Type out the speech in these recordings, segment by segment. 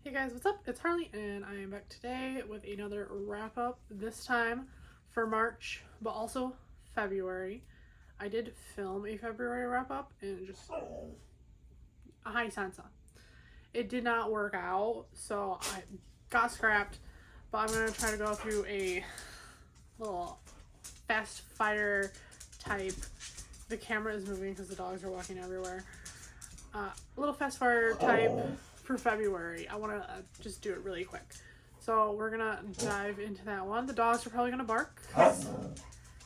Hey guys, what's up? It's Harley and I am back today with another wrap up, this time for March, but also February. I did film a February wrap up and just a high sense. It did not work out, so I got scrapped, but I'm going to try to go through a little fast fire type. The camera is moving because the dogs are walking everywhere. A little fast fire type for February. I want to just do it really quick. So we're going to dive into that one. The dogs are probably going to bark because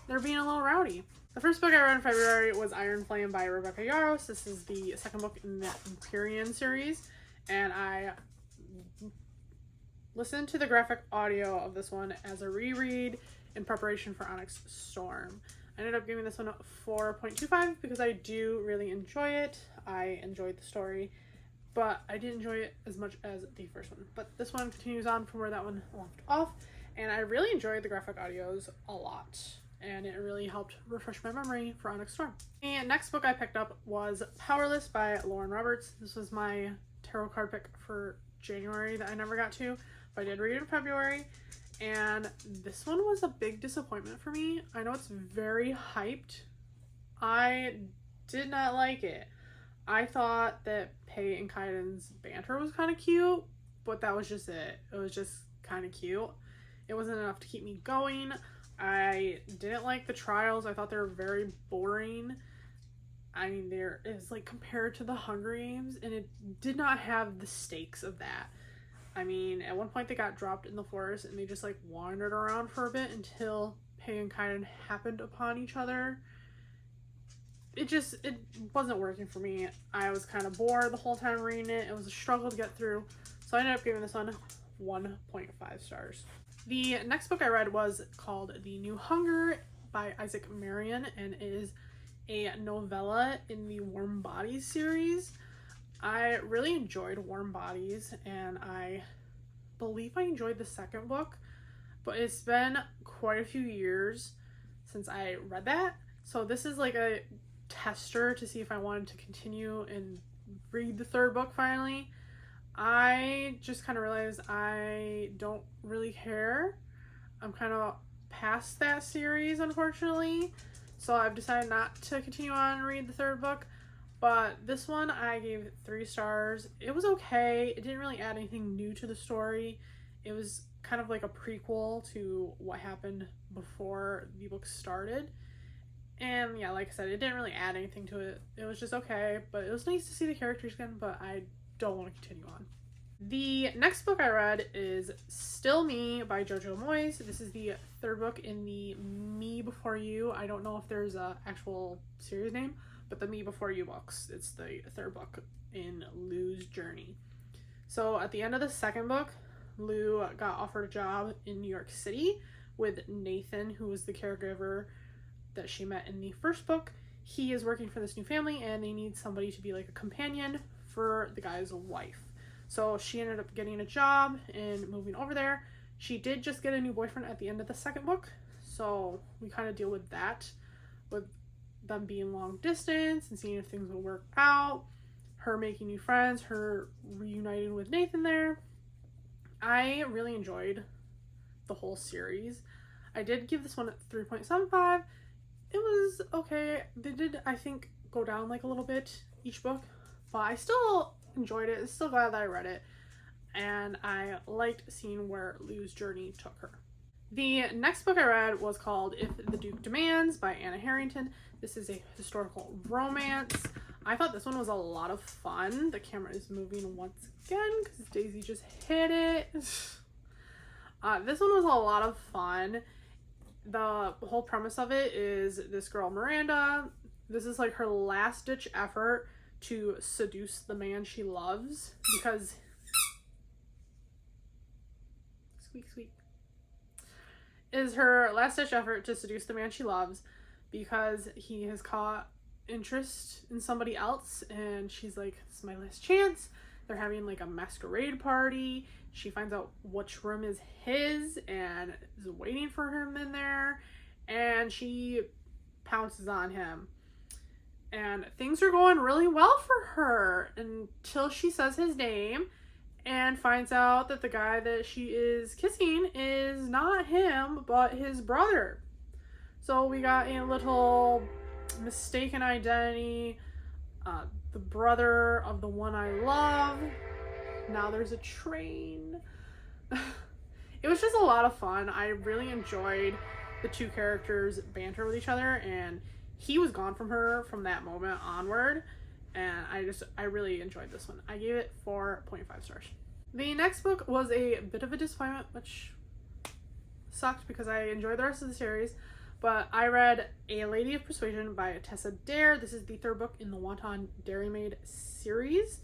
they're being a little rowdy. The first book I read in February was Iron Flame by Rebecca Yarros. This is the second book in the Empyrean series, and I listened to the graphic audio of this one as a reread in preparation for Onyx Storm. I ended up giving this one a 4.25 because I do really enjoy it. I enjoyed the story, but I didn't enjoy it as much as the first one. But this one continues on from where that one left off, and I really enjoyed the graphic audios a lot, and it really helped refresh my memory for Onyx Storm. The next book I picked up was Powerless by Lauren Roberts. This was my tarot card pick for January that I never got to, but I did read it in February, and this one was a big disappointment for me. I know it's very hyped. I did not like it. I thought that Pei and Kaiden's banter was kind of cute, but that was just it. It was just kind of cute. It wasn't enough to keep me going. I didn't like the trials. I thought they were very boring. I mean, there is like compared to the Hunger Games, and it did not have the stakes of that. I mean, at one point they got dropped in the forest and they just like wandered around for a bit until Pei and Kaiden happened upon each other. It wasn't working for me. I was kind of bored the whole time reading it. It was a struggle to get through. So I ended up giving this one 1.5 stars. The next book I read was called The New Hunger by Isaac Marion, and it is a novella in the Warm Bodies series. I really enjoyed Warm Bodies, and I believe I enjoyed the second book, but it's been quite a few years since I read that. So this is like a tester to see if I wanted to continue and read the third book finally. I just kind of realized I don't really care. I'm kind of past that series, unfortunately. So I've decided not to continue on and read the third book. But this one I gave 3 stars. It was okay. It didn't really add anything new to the story. It was kind of like a prequel to what happened before the book started. And yeah, like I said, it didn't really add anything to it. It was just okay, but it was nice to see the characters again, but I don't want to continue on. The next book I read is Still Me by Jojo Moyes. This is the third book in the Me Before You. I don't know if there's an actual series name, but the Me Before You books. It's the third book in Lou's journey. So at the end of the second book, Lou got offered a job in New York City with Nathan, who was the caregiver that she met in the first book. He is working for this new family, and they need somebody to be like a companion for the guy's wife. So she ended up getting a job and moving over there. She did just get a new boyfriend at the end of the second book, so we kind of deal with that, with them being long distance and seeing if things will work out, her making new friends, her reuniting with Nathan there. I really enjoyed the whole series. I did give this one a 3.75. It was okay. They did, I think, go down like a little bit each book, but I still enjoyed it. I'm still glad that I read it, and I liked seeing where Lou's journey took her. The next book I read was called If the Duke Demands by Anna Harrington. This is a historical romance. I thought this one was a lot of fun. The camera is moving once again because Daisy just hit it. This one was a lot of fun. The whole premise of it is this girl, Miranda, this is like her last ditch effort to seduce the man she loves because squeak squeak is her last ditch effort to seduce the man she loves because he has caught interest in somebody else, and she's like, this is my last chance. They're having like a masquerade party. She finds out which room is his and is waiting for him in there, and she pounces on him. And things are going really well for her until she says his name, and finds out that the guy that she is kissing is not him, but his brother. So we got a little mistaken identity, the brother of the one I love. Now there's a train. It was just a lot of fun. I really enjoyed the two characters banter with each other, and he was gone from her from that moment onward, and I really enjoyed this one. I gave it 4.5 stars. The next book was a bit of a disappointment, which sucked because I enjoyed the rest of the series, but I read A Lady of Persuasion by Tessa Dare. This is the third book in the Wanton Dairy Maid series,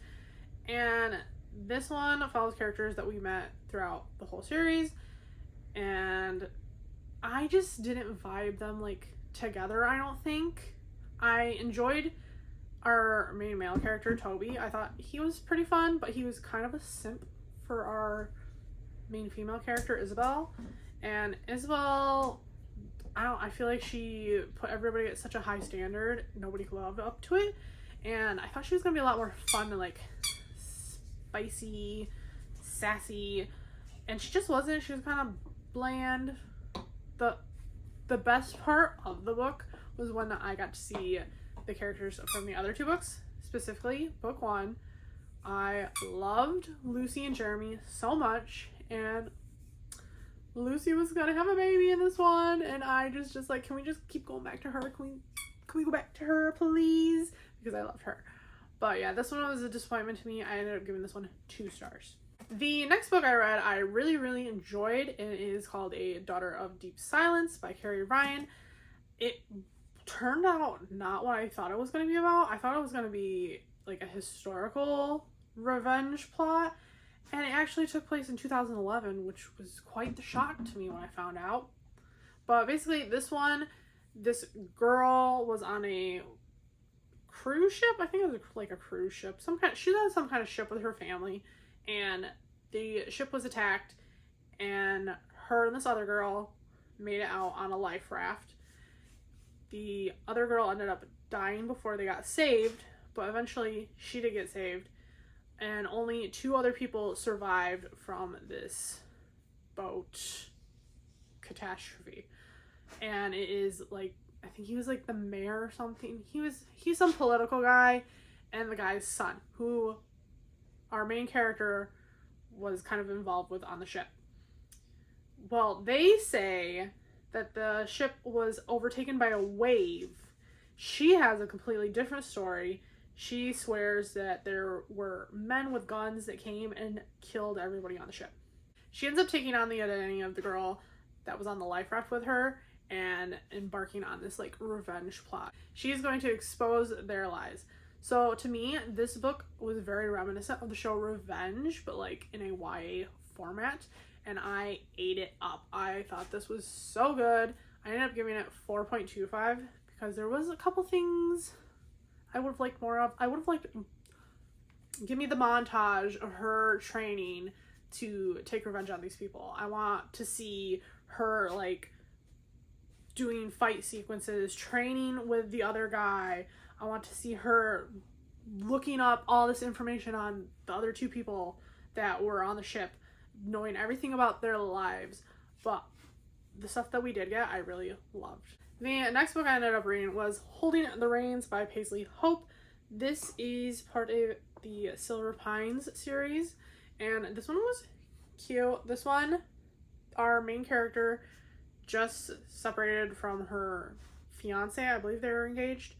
and this one follows characters that we met throughout the whole series, and I just didn't vibe them like together. I don't think I enjoyed our main male character Toby. I thought he was pretty fun, but he was kind of a simp for our main female character Isabel. And Isabel, I feel like she put everybody at such a high standard, nobody could live up to it, and I thought she was gonna be a lot more fun and like spicy, sassy, and she just wasn't. She was kind of bland. The best part of the book was when I got to see the characters from the other two books, specifically book one. I loved Lucy and Jeremy so much, and Lucy was gonna have a baby in this one, and I just like, can we just keep going back to her? Can we go back to her, please? Because I loved her. But yeah, this one was a disappointment to me. I ended up giving this one 2 stars. The next book I read, I really, really enjoyed, and it is called A Daughter of Deep Silence by Carrie Ryan. It turned out not what I thought it was going to be about. I thought it was going to be like a historical revenge plot, and it actually took place in 2011, which was quite the shock to me when I found out. But basically, this girl was on a cruise ship. I think it was like a cruise ship. She was on some kind of ship with her family, and the ship was attacked, and her and this other girl made it out on a life raft. The other girl ended up dying before they got saved, but eventually she did get saved, and only 2 other people survived from this boat catastrophe. And it is like, I think he was like the mayor or something. He's some political guy, and the guy's son, who our main character was kind of involved with on the ship. Well, they say that the ship was overtaken by a wave. She has a completely different story. She swears that there were men with guns that came and killed everybody on the ship. She ends up taking on the identity of the girl that was on the life raft with her and embarking on this like revenge plot. She is going to expose their lies. So to me, this book was very reminiscent of the show Revenge, but like in a YA format, and I ate it up. I thought this was so good. I ended up giving it 4.25 because there was a couple things I would have liked more of. I would have liked, give me the montage of her training to take revenge on these people. I want to see her like doing fight sequences, training with the other guy. I want to see her looking up all this information on the other 2 people that were on the ship, knowing everything about their lives. But the stuff that we did get, I really loved. The next book I ended up reading was Holding the Reins by Paisley Hope. This is part of the Silver Pines series, and this one was cute. This one, our main character just separated from her fiance. I believe they were engaged.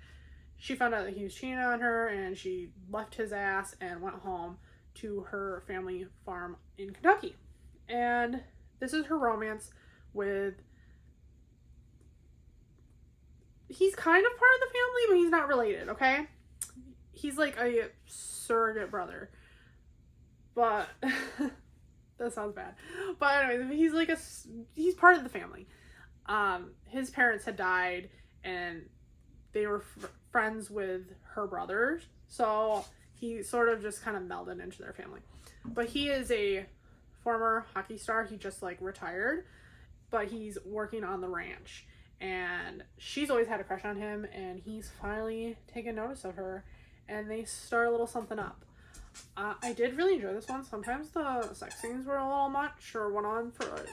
She found out that he was cheating on her, and she left his ass and went home to her family farm in Kentucky. And this is her romance with, he's kind of part of the family, but he's not related, okay? He's like a surrogate brother. But that sounds bad. But anyways, he's part of the family. His parents had died, and they were friends with her brothers, so he sort of just kind of melded into their family. But he is a former hockey star. He just like retired, but he's working on the ranch, and she's always had a crush on him, and he's finally taken notice of her, and they start a little something up. I did really enjoy this one. Sometimes the sex scenes were a little much or went on for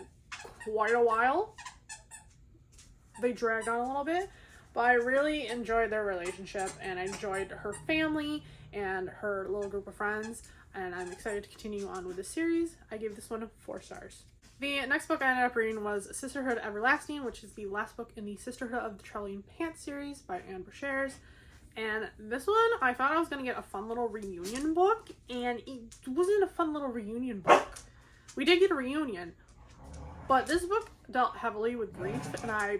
quite a while. They dragged on a little bit, but I really enjoyed their relationship, and I enjoyed her family and her little group of friends, and I'm excited to continue on with the series. I gave this one 4 stars. The next book I ended up reading was Sisterhood Everlasting, which is the last book in the Sisterhood of the Charlene Pants series by Anne Brashares. And this one, I thought I was going to get a fun little reunion book, and it wasn't a fun little reunion book. We did get a reunion, but this book dealt heavily with grief, and I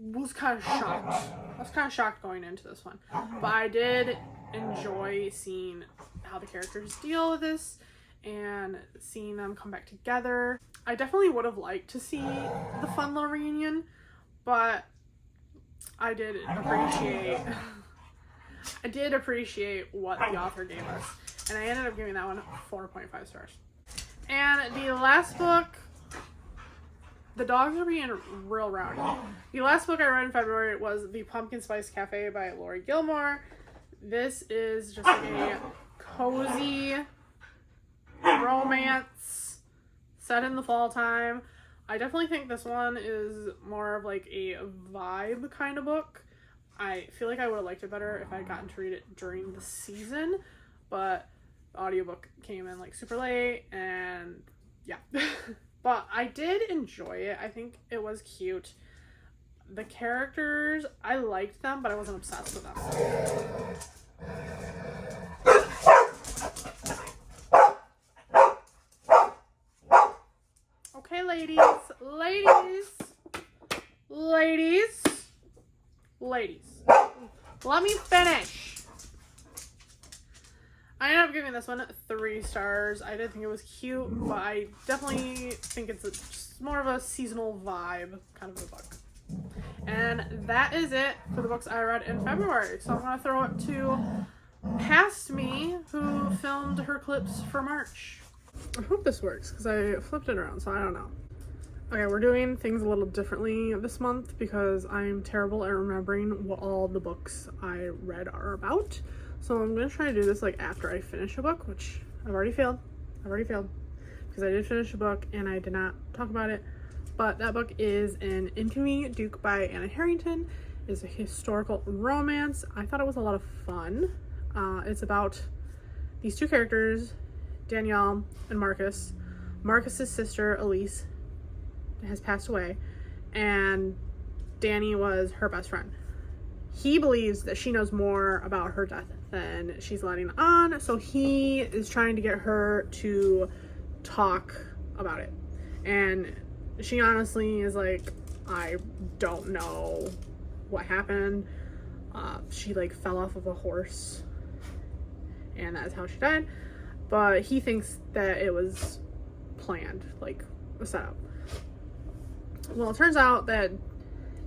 was kind of shocked. I was kind of shocked going into this one. But I did enjoy seeing how the characters deal with this and seeing them come back together. I definitely would have liked to see the fun little reunion, but I did appreciate what the author gave us, and I ended up giving that one 4.5 stars. And the last book, the dogs are being real rowdy. The last book I read in February was The Pumpkin Spice Cafe by Lori Gilmore. This is just a cozy romance set in the fall time. I definitely think this one is more of like a vibe kind of book. I feel like I would have liked it better if I had gotten to read it during the season, but the audiobook came in like super late, and yeah. But I did enjoy it. I think it was cute. The characters, I liked them, but I wasn't obsessed with them. Okay, ladies. Let me finish. I ended up giving this one 3 stars. I did think it was cute, but I definitely think it's just more of a seasonal vibe kind of a book. And that is it for the books I read in February. So I'm going to throw it to Past Me, who filmed her clips for March. I hope this works, because I flipped it around, so I don't know. Okay, we're doing things a little differently this month because I'm terrible at remembering what all the books I read are about. So I'm going to try to do this like after I finish a book, which I've already failed. Because I did finish a book and I did not talk about it. But that book is An Inconvenient Duke by Anna Harrington. It's a historical romance. I thought it was a lot of fun. It's about these 2 characters, Danielle and Marcus. Marcus's sister, Elise, has passed away, and Danny was her best friend. He believes that she knows more about her death than she's letting on, so he is trying to get her to talk about it. And she honestly is like, I don't know what happened. She like fell off of a horse, and that's how she died. But he thinks that it was planned, like a setup. Well, it turns out that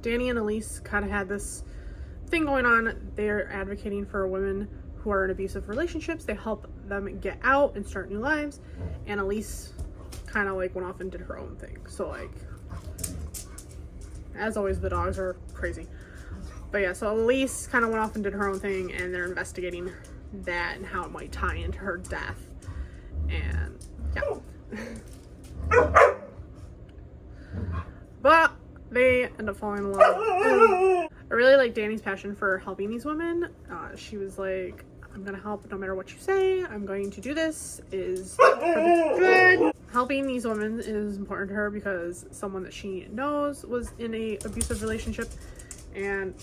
Danny and Elise kind of had this thing going on. They're advocating for women who are in abusive relationships. They help them get out and start new lives. And Elise kind of like went off and did her own thing. So like, as always, the dogs are crazy. But yeah, so Elise kind of went off and did her own thing, and they're investigating that and how it might tie into her death. And yeah. But they end up falling in love. And I really like Danny's passion for helping these women. She was like, I'm gonna help no matter what you say. I'm going to do this is for the good. Helping these women is important to her because someone that she knows was in a abusive relationship. And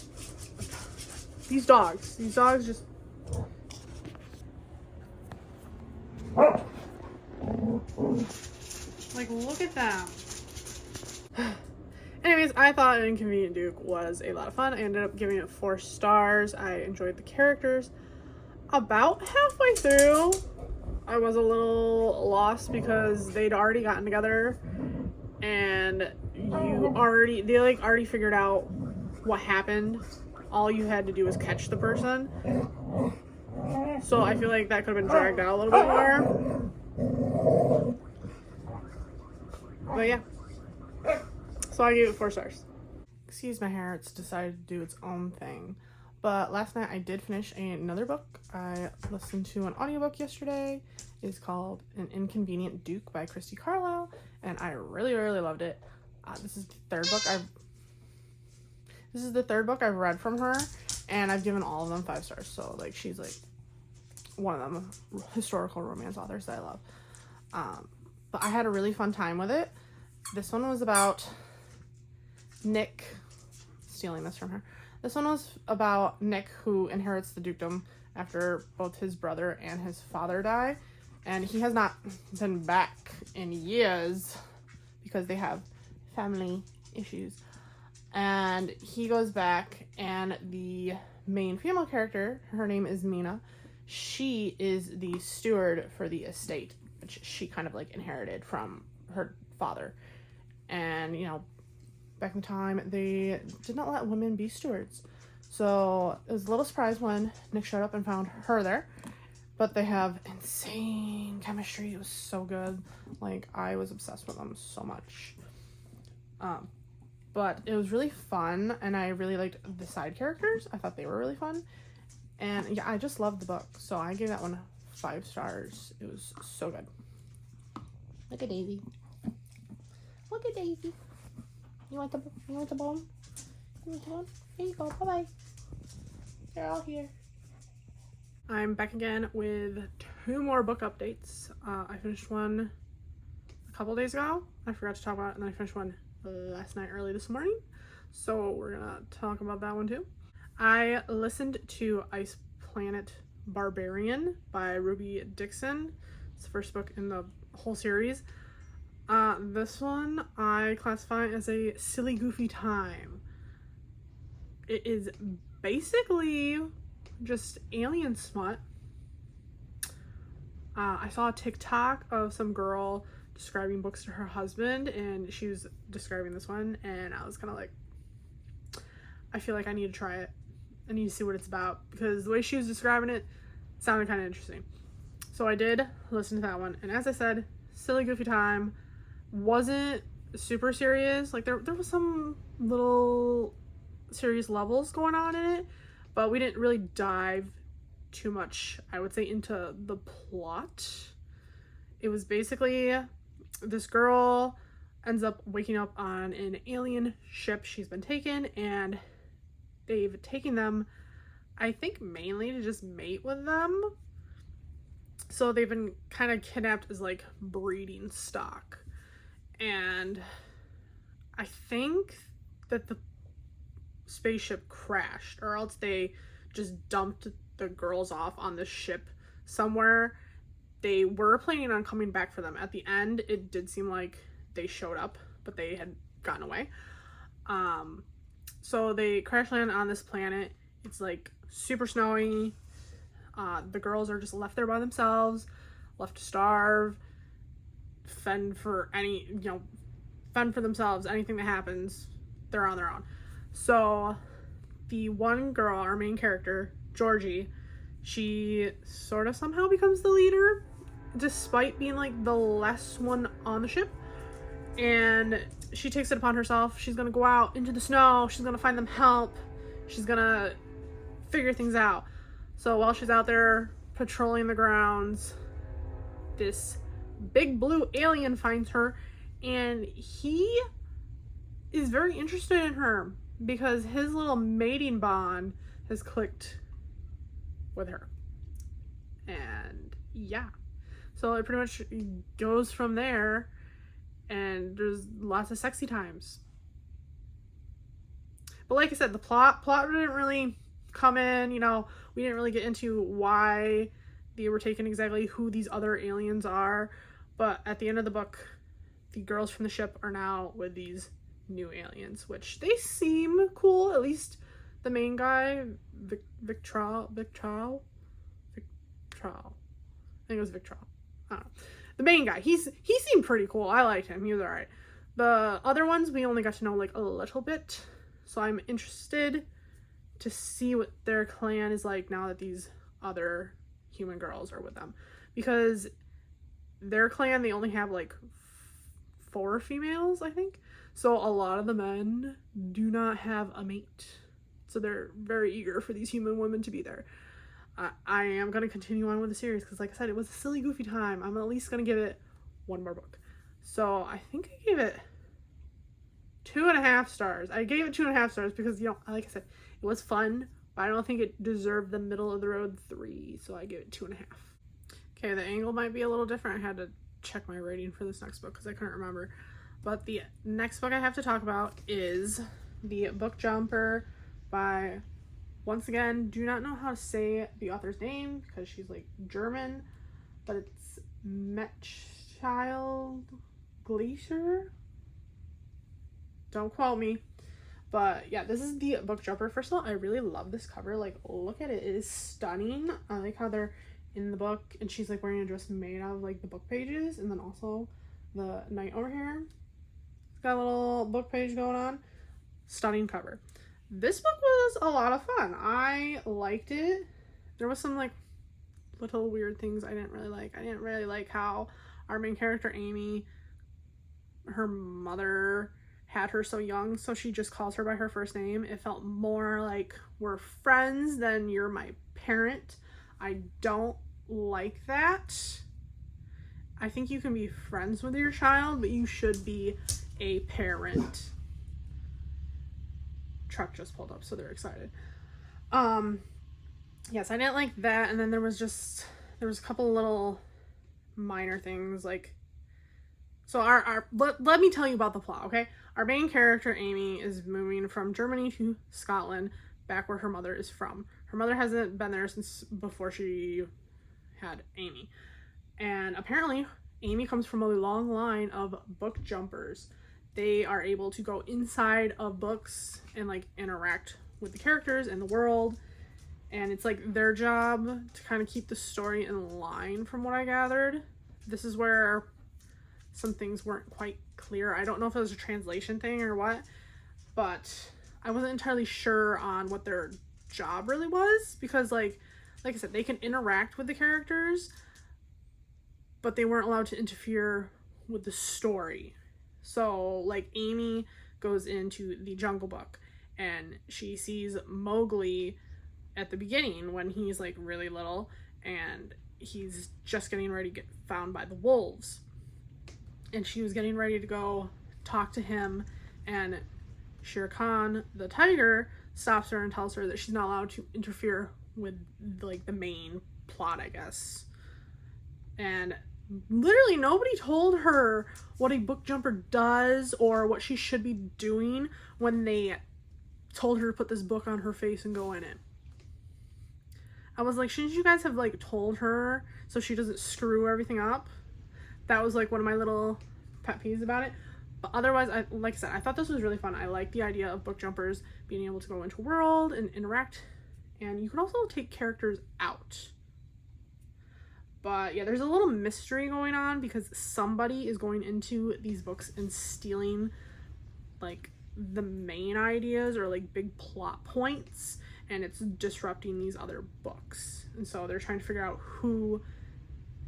these dogs just... like, look at them. Anyways, I thought An Inconvenient Duke was a lot of fun. I ended up giving it 4 stars. I enjoyed the characters. About halfway through, I was a little lost because they'd already gotten together, and they already figured out what happened. All you had to do was catch the person. So I feel like that could have been dragged out a little bit more. But yeah. So I gave it 4 stars. Excuse my hair, it's decided to do its own thing. But last night I did finish another book. I listened to an audiobook yesterday. It's called An Inconvenient Duke by Christy Carlisle, and I really, really loved it. This is the third book I've read from her, and I've given all of them 5 stars. So like she's like one of them historical romance authors that I love. But I had a really fun time with it. This one was about Nick, stealing this from her. This one was about Nick, who inherits the dukedom after both his brother and his father die. And he has not been back in years because they have family issues. And he goes back, and the main female character, her name is Mina. She is the steward for the estate, which she kind of like inherited from her father. And, you know, back in time, they did not let women be stewards. So it was a little surprise when Nick showed up and found her there. But they have insane chemistry. It was so good. Like, I was obsessed with them so much. But it was really fun, and I really liked the side characters. I thought they were really fun. And yeah, I just loved the book. So I gave that one 5 stars. It was so good. Look at Daisy. Look at Daisy. You want the bone? You want the bone? Here you go. Bye-bye. They're all here. I'm back again with 2 more book updates. I finished one a couple days ago. I forgot to talk about it, and then I finished one last night early this morning. So we're gonna talk about that one too. I listened to Ice Planet Barbarian by Ruby Dixon. It's the first book in the whole series. This one I classify as a silly, goofy time. It is basically just alien smut. I saw a TikTok of some girl describing books to her husband, and she was describing this one, and I was kind of like, I feel like I need to try it. I need to see what it's about, because the way she was describing it sounded kind of interesting. So I did listen to that one, and as I said, silly, goofy time. Wasn't super serious. Like, there was some little serious levels going on in it, but we didn't really dive too much, I would say, into the plot. It was basically this girl ends up waking up on an alien ship. She's been taken, and they've taken them, I think, mainly to just mate with them. So they've been kind of kidnapped as like breeding stock. And I think that the spaceship crashed, or else they just dumped the girls off on the ship somewhere. They were planning on coming back for them. At the end, it did seem like they showed up, but they had gotten away. So they crash land on this planet. It's like super snowy. The girls are just left there by themselves, left to starve, fend for themselves. Anything that happens, they're on their own. So the one girl, our main character, Georgie, she sort of somehow becomes the leader, despite being like the last one on the ship. And she takes it upon herself. She's gonna go out into the snow. She's gonna find them help. She's gonna figure things out. So while she's out there patrolling the grounds, this big blue alien finds her, and he is very interested in her because his little mating bond has clicked with her. And yeah, so it pretty much goes from there, and there's lots of sexy times. But like I said, the plot didn't really come in, we didn't really get into why they were taken, exactly who these other aliens are. But at the end of the book, the girls from the ship are now with these new aliens, which they seem cool. At least the main guy, Victral. I think it was Victral. I don't know. The main guy, he seemed pretty cool. I liked him. He was alright. The other ones, we only got to know like a little bit. So I'm interested to see what their clan is like now that these other human girls are with them. Because their clan, they only have like 4 females, I think. So a lot of the men do not have a mate. So they're very eager for these human women to be there. I am going to continue on with the series because, like I said, it was a silly, goofy time. I'm at least going to give it one more book. So I think I gave it 2.5 stars. I gave it 2.5 stars because, like I said, it was fun, but I don't think it deserved the middle of the road 3. So I give it 2.5. Okay, the angle might be a little different. I had to check my rating for this next book because I couldn't remember. But the next book I have to talk about is The Book Jumper by, once again, do not know how to say the author's name because she's like German, but it's Mechthild Glacier. Don't quote me. But yeah, this is The Book Jumper. First of all, I really love this cover. Like, look at it. It is stunning. I like how they're in the book and she's like wearing a dress made out of like the book pages, and then also the knight over here. It's got a little book page going on. Stunning cover. This book was a lot of fun. I liked it. There was some like little weird things I didn't really like. I didn't really like how our main character Amy, her mother had her so young, so she just calls her by her first name. It felt more like we're friends than you're my parent. I don't like that. I think you can be friends with your child, but you should be a parent. Truck just pulled up, so they're excited. Yes, I didn't like that. And then there was a couple little minor things like, so let me tell you about the plot, okay? Our main character Amy is moving from Germany to Scotland, back where her mother is from. Her mother hasn't been there since before she had Amy. And apparently Amy comes from a long line of book jumpers. They are able to go inside of books and like interact with the characters and the world. And it's like their job to kind of keep the story in line, from what I gathered. This is where some things weren't quite clear. I don't know if it was a translation thing or what, but I wasn't entirely sure on what their job really was, because like I said, they can interact with the characters, but they weren't allowed to interfere with the story. So like Amy goes into the Jungle Book and she sees Mowgli at the beginning when he's like really little and he's just getting ready to get found by the wolves. And she was getting ready to go talk to him, and Shere Khan, the tiger, stops her and tells her that she's not allowed to interfere with like the main plot, I guess. And literally nobody told her what a book jumper does or what she should be doing when they told her to put this book on her face and go in it. I was like, shouldn't you guys have like told her so she doesn't screw everything up? That was like one of my little pet peeves about it. But otherwise, like I said, I thought this was really fun. I like the idea of book jumpers being able to go into a world and interact, and you can also take characters out. But yeah, there's a little mystery going on because somebody is going into these books and stealing like the main ideas or like big plot points, and it's disrupting these other books. And so they're trying to figure out who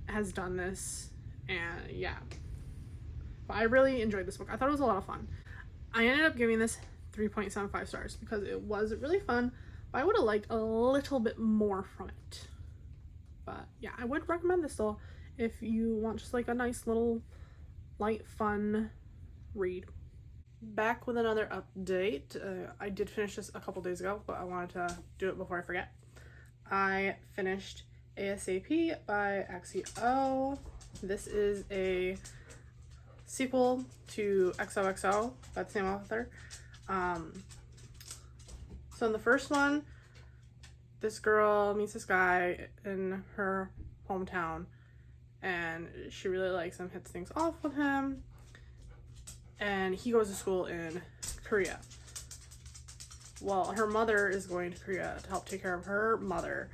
has done this. And yeah, but I really enjoyed this book. I thought it was a lot of fun. I ended up giving this 3.75 stars because it was really fun, but I would have liked a little bit more from it. But yeah, I would recommend this though if you want just like a nice little light fun read. Back with another update. I did finish this a couple days ago, but I wanted to do it before I forget. I finished ASAP by XEO. This is a sequel to XOXO by the same author. So in the first one, this girl meets this guy in her hometown and she really likes him, hits things off with him, and he goes to school in Korea. Well, her mother is going to Korea to help take care of her mother,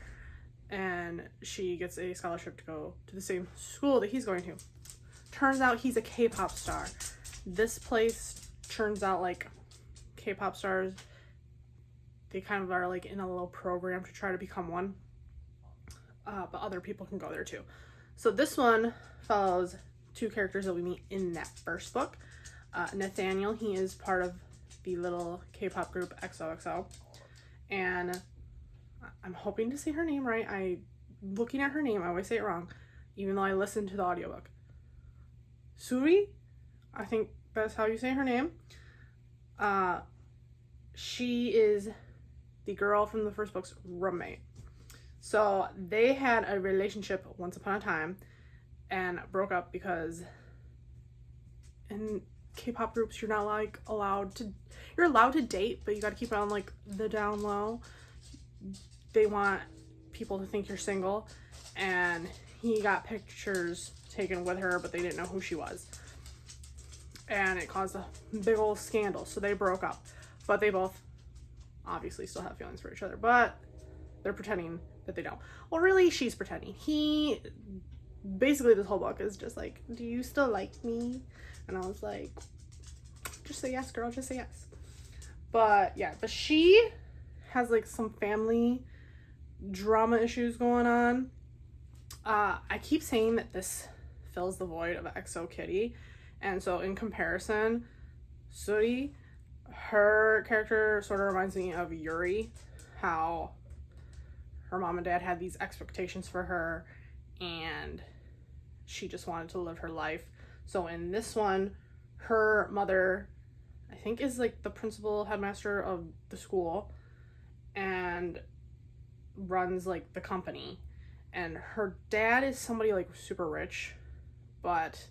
and she gets a scholarship to go to the same school that he's going to. Turns out he's a K-pop star. This place turns out like K-pop stars, they kind of are like in a little program to try to become one, but other people can go there too. So this one follows two characters that we meet in that first book. Nathaniel, he is part of the little K-pop group XOXO, And I'm hoping to say her name right. Looking at her name, I always say it wrong, even though I listened to the audiobook. Suri? I think that's how you say her name. She is the girl from the first book's roommate. So they had a relationship once upon a time and broke up because in K-pop groups you're not like you're allowed to date, but you got to keep it on like the down low. They want people to think you're single, and he got pictures taken with her, but they didn't know who she was, and it caused a big old scandal. So they broke up, but they both obviously still have feelings for each other, but they're pretending that they don't. Well, really, she's pretending. He basically, this whole book is just like, do you still like me? And I was like, just say yes, girl, just say yes. But yeah, but she has like some family drama issues going on. I keep saying that this fills the void of EXO Kitty, and so in comparison, Suri, her character sort of reminds me of Yuri, how her mom and dad had these expectations for her and she just wanted to live her life. So in this one, her mother, I think, is like the principal headmaster of the school and runs like the company, and her dad is somebody like super rich, but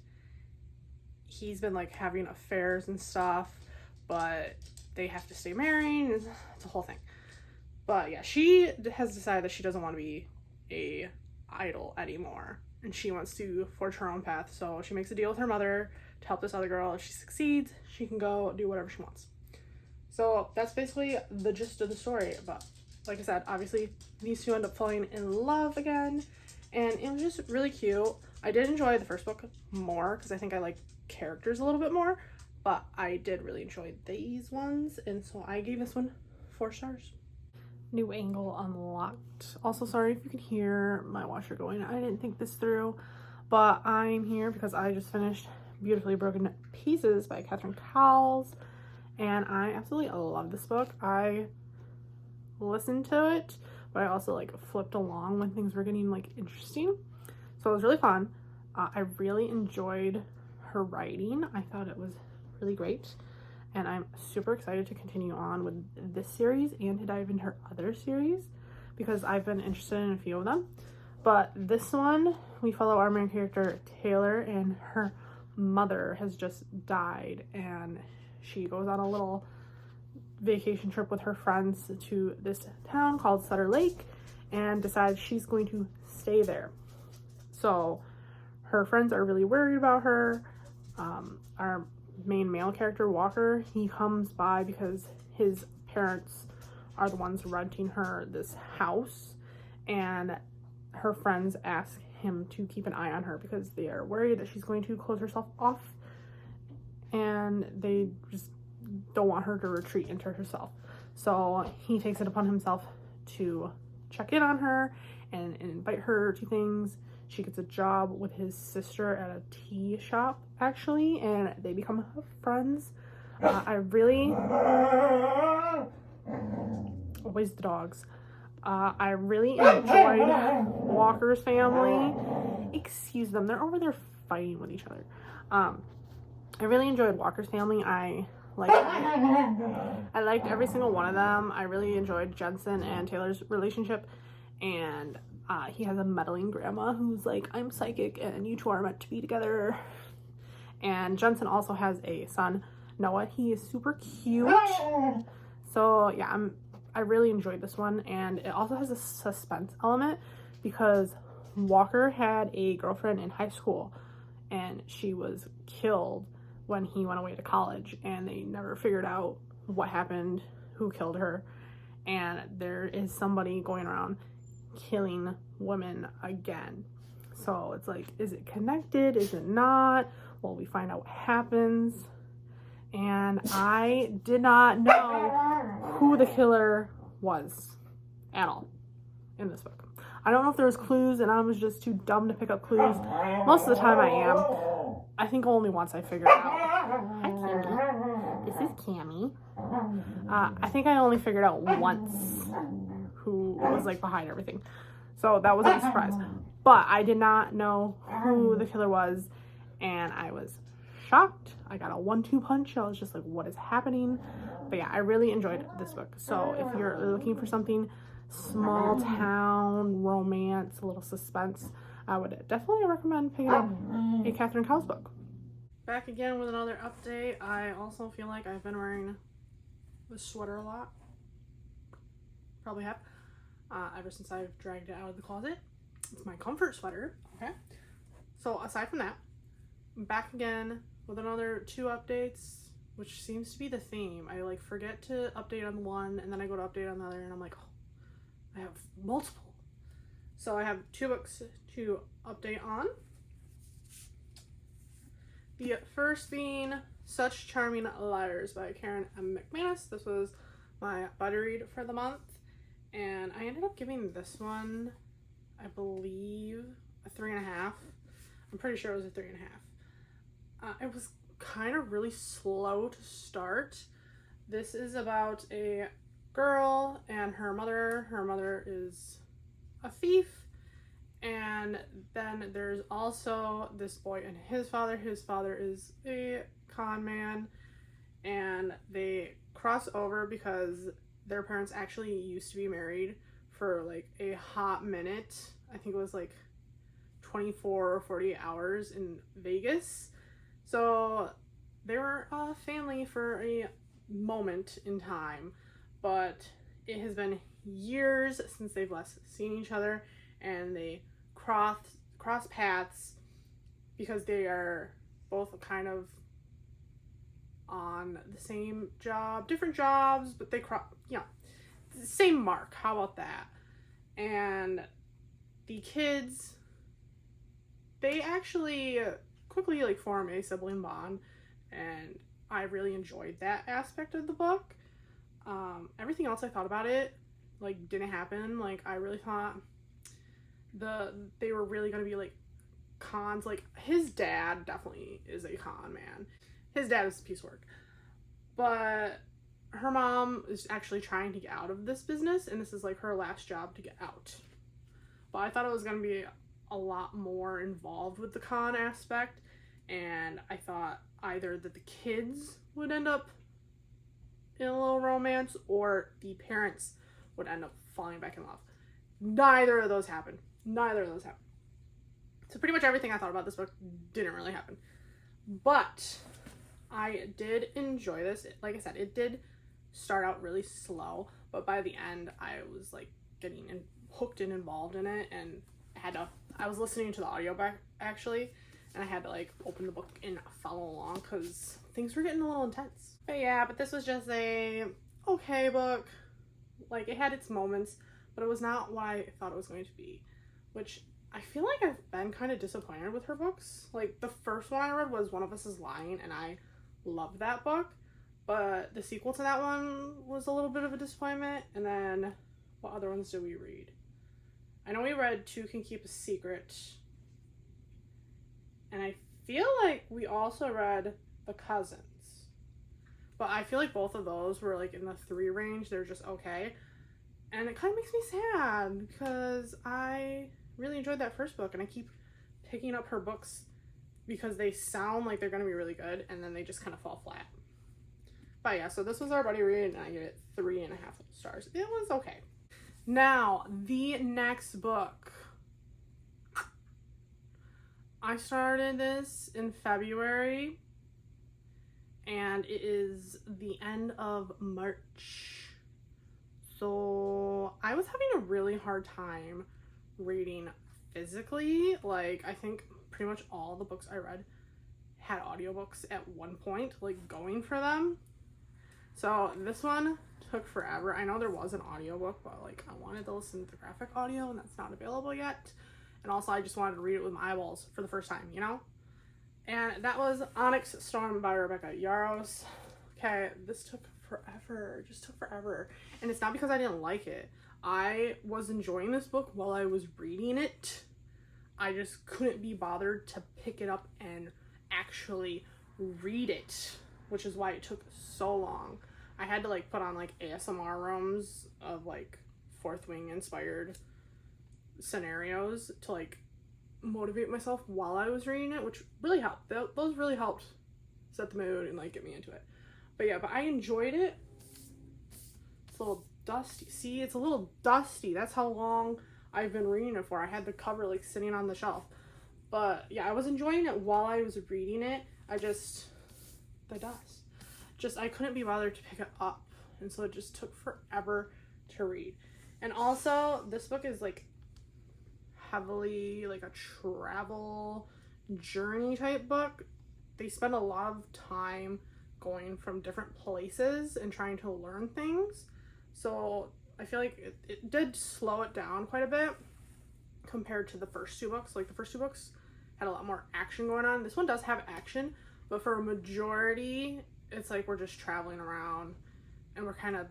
he's been like having affairs and stuff, but they have to stay married. It's a whole thing. But yeah, she has decided that she doesn't want to be a idol anymore, and she wants to forge her own path. So she makes a deal with her mother to help this other girl. If she succeeds, she can go do whatever she wants. So that's basically the gist of the story. But like I said, obviously these two end up falling in love again, and it was just really cute. I did enjoy the first book more because I think I like characters a little bit more, but I did really enjoy these ones, and so I gave this one 4 stars. New angle unlocked. Also, sorry if you can hear my washer going. I didn't think this through, but I'm here because I just finished Beautifully Broken Pieces by Catherine Cowles, and I absolutely love this book. I listened to it, but I also like flipped along when things were getting like interesting, so it was really fun. I really enjoyed her writing. I thought it was really great, and I'm super excited to continue on with this series and to dive into her other series because I've been interested in a few of them. But this one, we follow our main character Taylor, and her mother has just died, and she goes on a little vacation trip with her friends to this town called Sutter Lake and decides she's going to stay there. So her friends are really worried about her. Our main male character, Walker, he comes by because his parents are the ones renting her this house, and her friends ask him to keep an eye on her because they are worried that she's going to close herself off, and they just don't want her to retreat into herself. So he takes it upon himself to check in on her and invite her to things. She gets a job with his sister at a tea shop, actually, and they become friends. I really... Always the dogs. I really enjoyed Walker's family. Excuse them, they're over there fighting with each other. I really enjoyed Walker's family. I liked every single one of them. I really enjoyed Jensen and Taylor's relationship, and he has a meddling grandma who's like, I'm psychic and you two are meant to be together. And Jensen also has a son, Noah. He is super cute. So yeah, I really enjoyed this one, and it also has a suspense element because Walker had a girlfriend in high school and she was killed when he went away to college, and they never figured out what happened, who killed her, and there is somebody going around killing women again. So it's like, is it connected? Is it not? Well, we find out what happens, and I did not know who the killer was at all in this book. I don't know if there was clues and I was just too dumb to pick up clues. Most of the time I am. I think only once I figured it out. Hi, Candy. this is Cammie. I think I only figured out once who was like behind everything, so that wasn't a surprise. But I did not know who the killer was, and I was shocked. I got a 1-2 punch. I was just like, what is happening? But yeah, I really enjoyed this book. So if you're looking for something small town romance, a little suspense, I would definitely recommend picking up a Catherine Cowles book. Back again with another update. I also feel like I've been wearing this sweater a lot. Probably have. Ever since I've dragged it out of the closet. It's my comfort sweater. Okay. So aside from that, I'm back again with another 2 updates, which seems to be the theme. I like forget to update on one, and then I go to update on the other, and I'm like, oh, I have multiple. So I have 2 books to update on. The first being Such Charming Liars by Karen M. McManus. This was my buddy read for the month, and I ended up giving this one, I believe, a 3.5. I'm pretty sure it was a 3.5. It was kind of really slow to start. This is about a girl and her mother. Her mother is a thief, and then there's also this boy and his father. His father is a con man, and they cross over because their parents actually used to be married for like a hot minute. I think it was like 24 or 48 hours in Vegas. So they were a family for a moment in time, but it has been years since they've last seen each other, and they cross paths because they are both kind of on the same job, different jobs, but they same mark. How about that? And the kids, they actually quickly like form a sibling bond, and I really enjoyed that aspect of the book. Everything else I thought about it like didn't happen. Like I really thought they were really gonna be like cons. Like his dad definitely is a con man. His dad is a piece of work, but her mom is actually trying to get out of this business, and this is like her last job to get out. But I thought it was gonna be a lot more involved with the con aspect, and I thought either that the kids would end up in a little romance or the parents would end up falling back in love. Neither of those happened. So pretty much everything I thought about this book didn't really happen. But I did enjoy this. Like I said, it did start out really slow, but by the end I was like getting hooked and involved in it, and I was listening to the audio back actually, and I had to like open the book and follow along because things were getting a little intense. But yeah, this was just a okay book. Like it had its moments, but it was not what I thought it was going to be, which I feel like I've been kind of disappointed with her books. Like the first one I read was One of Us is Lying, and I loved that book, but the sequel to that one was a little bit of a disappointment. And then what other ones did we read? I know we read Two Can Keep a Secret, and I feel like we also read The Cousins, but I feel like both of those were like in the 3 range. They're just okay, and it kind of makes me sad because I really enjoyed that first book, and I keep picking up her books because they sound like they're going to be really good, and then they just kind of fall flat. But yeah, so this was our buddy read, and I give it 3.5 stars. It was okay. Now, the next book. I started this in February, and it is the end of March. So I was having a really hard time reading physically. Like, I think pretty much all the books I read had audiobooks at one point, like going for them. So this one took forever. I know there was an audiobook, but like I wanted to listen to the graphic audio, and that's not available yet. And also I just wanted to read it with my eyeballs for the first time, you know? And that was Onyx Storm by Rebecca Yarros. Okay, this took forever. It just took forever. And it's not because I didn't like it. I was enjoying this book while I was reading it. I just couldn't be bothered to pick it up and actually read it. which is why it took so long. I had to like put on like ASMR rooms of like Fourth Wing inspired scenarios to like motivate myself while I was reading it, which really helped. Those really helped set the mood and like get me into it. But yeah, but I enjoyed it. It's a little dusty. See, it's a little dusty. That's how long I've been reading it for. I had the cover like sitting on the shelf. But yeah, I was enjoying it while I was reading it. The dust. I couldn't be bothered to pick it up. And so it just took forever to read. And also, this book is like heavily like a travel journey type book. They spend a lot of time going from different places and trying to learn things. So I feel like it did slow it down quite a bit compared to the first two books. Like the first two books had a lot more action going on. This one does have action, but for a majority, it's like we're just traveling around and we're kind of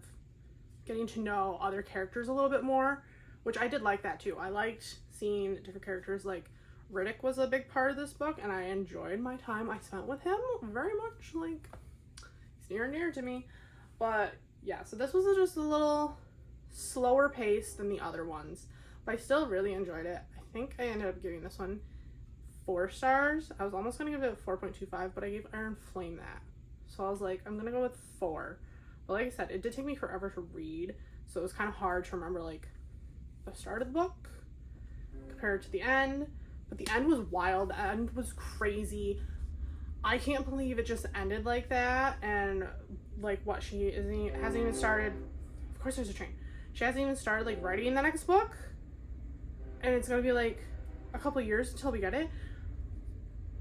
getting to know other characters a little bit more, which I did like that too. I liked seeing different characters. Like Riddick was a big part of this book, and I enjoyed my time I spent with him very much. Like, he's near and dear to me. But yeah, so this was just a little slower pace than the other ones, but I still really enjoyed it. I think I ended up giving this one 4 stars. I was almost gonna give it a 4.25, but I gave Iron Flame that. So I was like, I'm gonna go with 4. But like I said, it did take me forever to read, so it was kind of hard to remember like the start of the book compared to the end. But the end was wild. The end was crazy. I can't believe it just ended like that. And like what, hasn't even started. Of course there's a train. She hasn't even started like writing the next book, and it's gonna be like a couple years until we get it.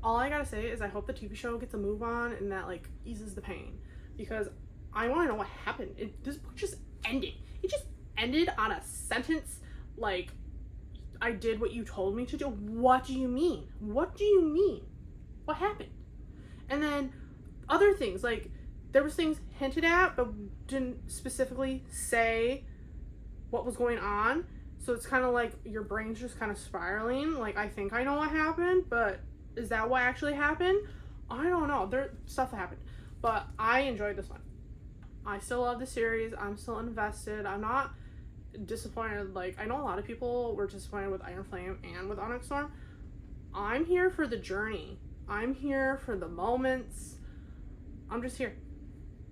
All I gotta say is I hope the TV show gets a move on and that like eases the pain, because I want to know what happened. This book just ended. It just ended on a sentence like, I did what you told me to do. What do you mean? What do you mean? What happened? And then other things, like there was things hinted at but didn't specifically say what was going on. So it's kind of like your brain's just kind of spiraling. Like, I think I know what happened, but is that what actually happened? I don't know. There's stuff that happened. But I enjoyed this one. I still love the series. I'm still invested. I'm not disappointed. Like, I know a lot of people were disappointed with Iron Flame and with Onyx Storm. I'm here for the journey. I'm here for the moments. I'm just here.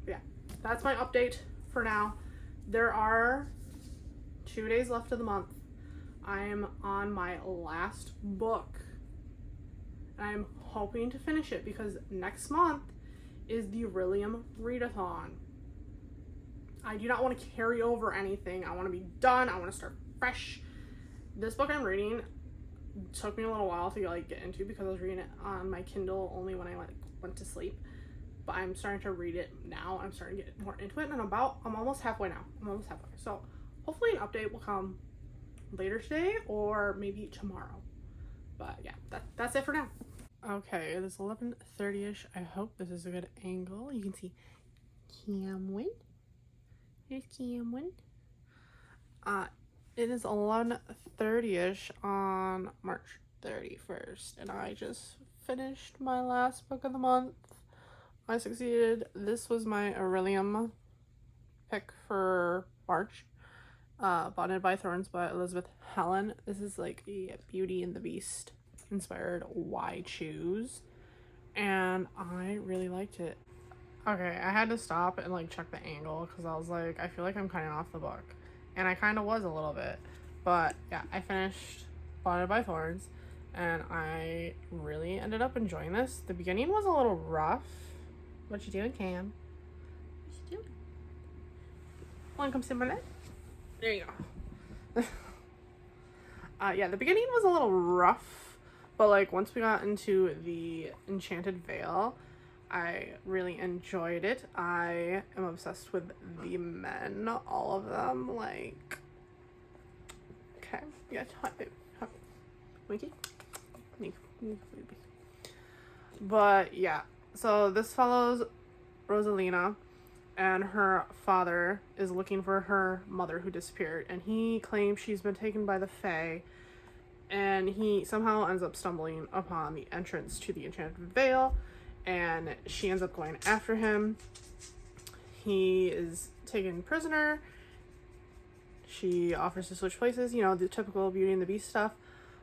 Yeah, that's my update for now. There are 2 days left of the month. I'm on my last book. I'm hoping to finish it because next month is the Aurelium readathon. I do not want to carry over anything. I want to be done. I want to start fresh. This book I'm reading took me a little while to like get into because I was reading it on my Kindle only when I went to sleep. But I'm starting to read it now. I'm starting to get more into it, and I'm almost halfway now. So hopefully an update will come later today or maybe tomorrow. But yeah, that's it for now. Okay, it is 11:30ish. I hope this is a good angle. You can see Camwin. Here's Camwin. It is 11:30ish on March 31st, and I just finished my last book of the month. I succeeded. This was my Aurelium pick for March. Bonded by Thorns by Elizabeth Helen. This is like a Beauty and the Beast inspired Why Choose, and I really liked it. Okay, I had to stop and like check the angle because I was like, I feel like I'm kind of off the book, and I kind of was a little bit. But yeah, I finished Bonded by Thorns, and I really ended up enjoying this. The beginning was a little rough. What you doing, Cam? What you doing? Wanna come sit on my leg? There you go. Yeah, the beginning was a little rough, but like once we got into the Enchanted Vale, I really enjoyed it. I am obsessed with the men, all of them. Like, okay, yeah, hot baby, hot Winky. But yeah, so this follows Rosalina, and her father is looking for her mother who disappeared, and he claims she's been taken by the Fae, and he somehow ends up stumbling upon the entrance to the Enchanted Vale, and she ends up going after him. He is taken prisoner. She offers to switch places, you know, the typical Beauty and the Beast stuff,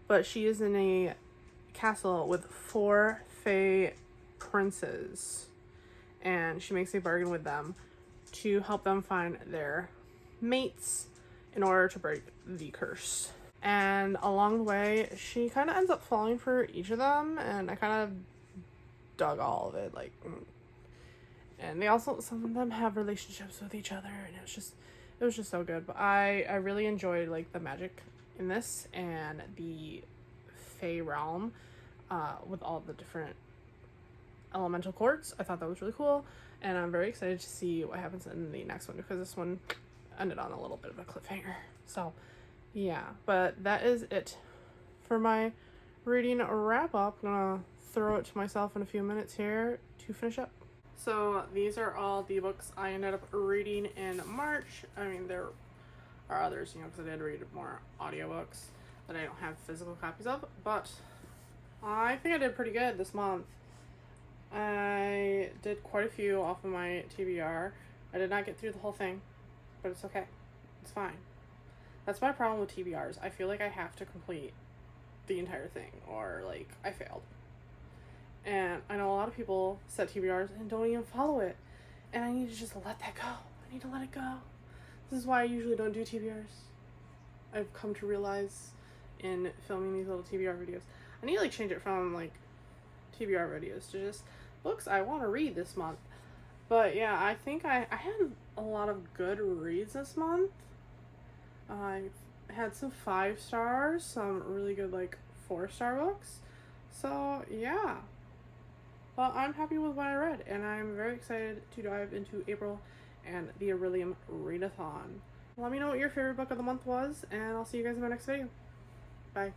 but she is in a castle with 4 Fae princes, and she makes a bargain with them to help them find their mates in order to break the curse. And along the way, she kind of ends up falling for each of them, and I kind of dug all of it, like, and they also, some of them have relationships with each other, and it was just so good. But I really enjoyed, like, the magic in this and the Fae realm, with all the different elemental courts. I thought that was really cool, and I'm very excited to see what happens in the next one, because this one ended on a little bit of a cliffhanger. So yeah, but that is it for my reading wrap up. I'm gonna throw it to myself in a few minutes here to finish up. So these are all the books I ended up reading in March. I mean, there are others, you know, because I did read more audiobooks that I don't have physical copies of, but I think I did pretty good this month. I did quite a few off of my TBR. I did not get through the whole thing, but it's okay. It's fine. That's my problem with TBRs. I feel like I have to complete the entire thing, or like I failed. And I know a lot of people set TBRs and don't even follow it. And I need to just let that go. I need to let it go. This is why I usually don't do TBRs. I've come to realize in filming these little TBR videos. I need to like change it from like TBR videos to just books I want to read this month. But yeah, I think I had a lot of good reads this month. I had some 5 stars, some really good like 4-star books. So yeah. Well, I'm happy with what I read, and I'm very excited to dive into April and the Aurelium Readathon. Let me know what your favorite book of the month was, and I'll see you guys in my next video. Bye.